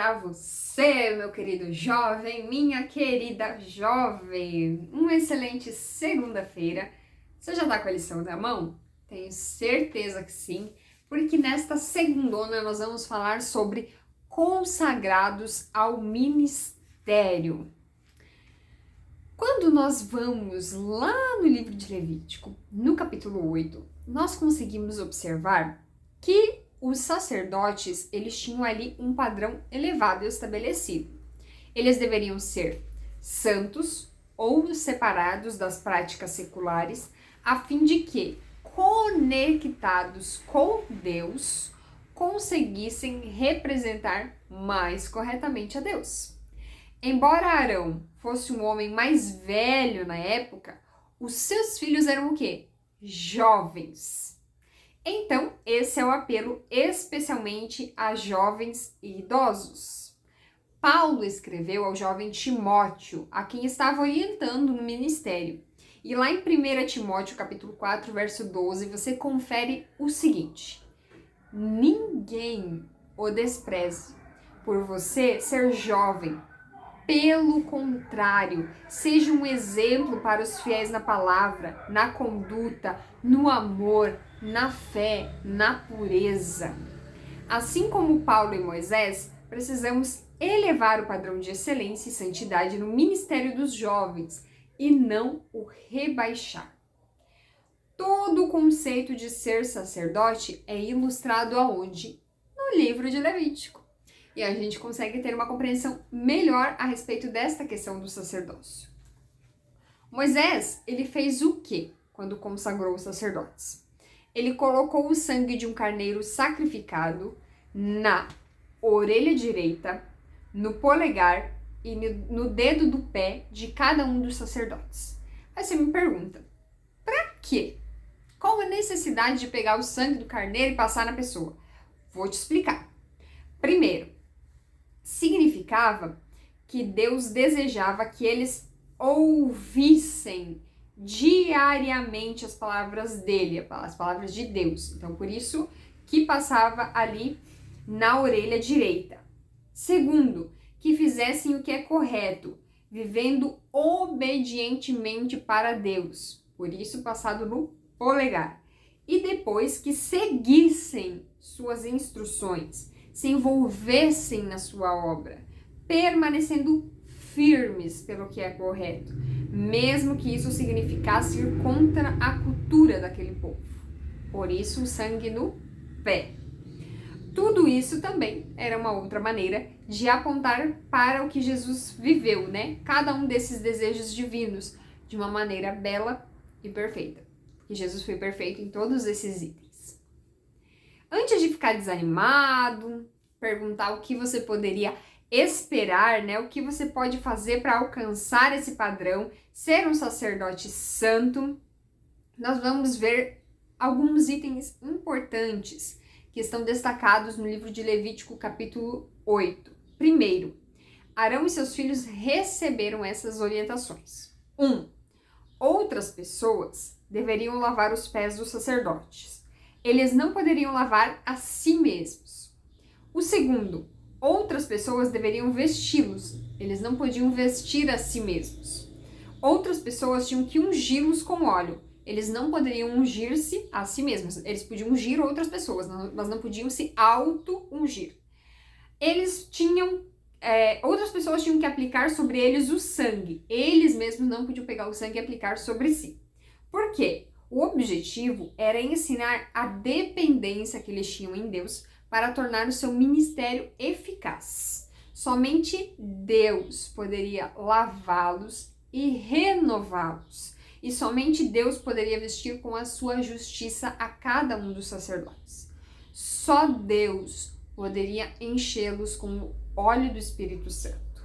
para você, meu querido jovem, minha querida jovem. Uma excelente segunda-feira. Você já tá com a lição na mão? Tenho certeza que sim, porque nesta segundona nós vamos falar sobre consagrados ao ministério. Quando nós vamos lá no livro de Levítico, no capítulo 8, nós conseguimos observar que os sacerdotes, eles tinham ali um padrão elevado e estabelecido. Eles deveriam ser santos ou separados das práticas seculares, a fim de que, conectados com Deus, conseguissem representar mais corretamente a Deus. Embora Arão fosse um homem mais velho na época, os seus filhos eram o quê? Jovens. Então, esse é o apelo especialmente a jovens e idosos. Paulo escreveu ao jovem Timóteo, a quem estava orientando no ministério. E lá em 1 Timóteo, capítulo 4, verso 12, você confere o seguinte: ninguém o despreze por você ser jovem. Pelo contrário, seja um exemplo para os fiéis na palavra, na conduta, no amor, na fé, na pureza. Assim como Paulo e Moisés, precisamos elevar o padrão de excelência e santidade no ministério dos jovens e não o rebaixar. Todo o conceito de ser sacerdote é ilustrado aonde? No livro de Levítico. E a gente consegue ter uma compreensão melhor a respeito desta questão do sacerdócio. Moisés, ele fez o quê quando consagrou os sacerdotes? Ele colocou o sangue de um carneiro sacrificado na orelha direita, no polegar e no dedo do pé de cada um dos sacerdotes. Aí você me pergunta, para quê? Qual a necessidade de pegar o sangue do carneiro e passar na pessoa? Vou te explicar. Primeiro, significava que Deus desejava que eles ouvissem diariamente as palavras dele, as palavras de Deus. Então, por isso que passava ali na orelha direita. Segundo, que fizessem o que é correto, vivendo obedientemente para Deus. Por isso, passado no polegar. E depois que seguissem suas instruções, se envolvessem na sua obra, permanecendo firmes pelo que é correto, mesmo que isso significasse ir contra a cultura daquele povo. Por isso, o sangue no pé. Tudo isso também era uma outra maneira de apontar para o que Jesus viveu, né? Cada um desses desejos divinos de uma maneira bela e perfeita. Porque Jesus foi perfeito em todos esses itens. Antes de ficar desanimado, perguntar o que você poderia esperar, né? O que você pode fazer para alcançar esse padrão, ser um sacerdote santo, nós vamos ver alguns itens importantes que estão destacados no livro de Levítico, capítulo 8. Primeiro, Arão e seus filhos receberam essas orientações. 1. Outras pessoas deveriam lavar os pés dos sacerdotes. Eles não poderiam lavar a si mesmos. O segundo, outras pessoas deveriam vesti-los. Eles não podiam vestir a si mesmos. Outras pessoas tinham que ungí-los com óleo. Eles não poderiam ungir-se a si mesmos. Eles podiam ungir outras pessoas, mas não podiam se auto-ungir. Outras pessoas tinham que aplicar sobre eles o sangue. Eles mesmos não podiam pegar o sangue e aplicar sobre si. Por quê? O objetivo era ensinar a dependência que eles tinham em Deus para tornar o seu ministério eficaz. Somente Deus poderia lavá-los e renová-los. E somente Deus poderia vestir com a sua justiça a cada um dos sacerdotes. Só Deus poderia enchê-los com o óleo do Espírito Santo.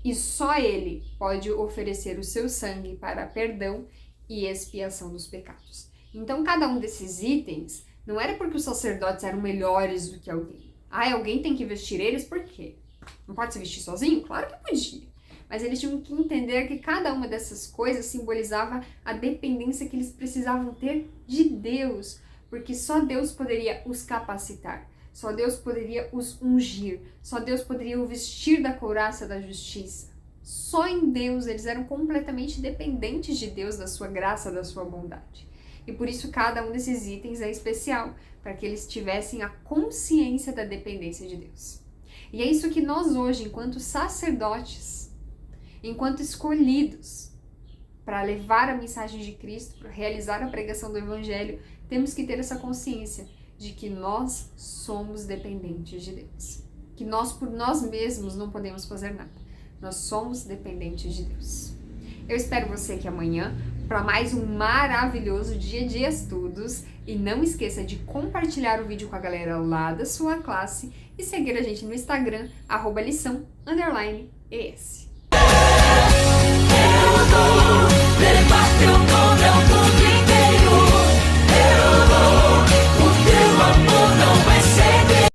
E só Ele pode oferecer o seu sangue para perdão e expiação dos pecados. Então, cada um desses itens não era porque os sacerdotes eram melhores do que alguém. Alguém tem que vestir eles, por quê? Não pode se vestir sozinho? Claro que podia. Mas eles tinham que entender que cada uma dessas coisas simbolizava a dependência que eles precisavam ter de Deus, porque só Deus poderia os capacitar. Só Deus poderia os ungir. Só Deus poderia o vestir da couraça da justiça. Só em Deus eles eram completamente dependentes de Deus, da sua graça, da sua bondade. E por isso cada um desses itens é especial, para que eles tivessem a consciência da dependência de Deus. E é isso que nós hoje, enquanto sacerdotes, enquanto escolhidos para levar a mensagem de Cristo, para realizar a pregação do Evangelho, temos que ter essa consciência de que nós somos dependentes de Deus. Que nós, por nós mesmos, não podemos fazer nada. Nós somos dependentes de Deus. Eu espero você aqui amanhã para mais um maravilhoso dia de estudos. E não esqueça de compartilhar o vídeo com a galera lá da sua classe e seguir a gente no Instagram, @lição_es.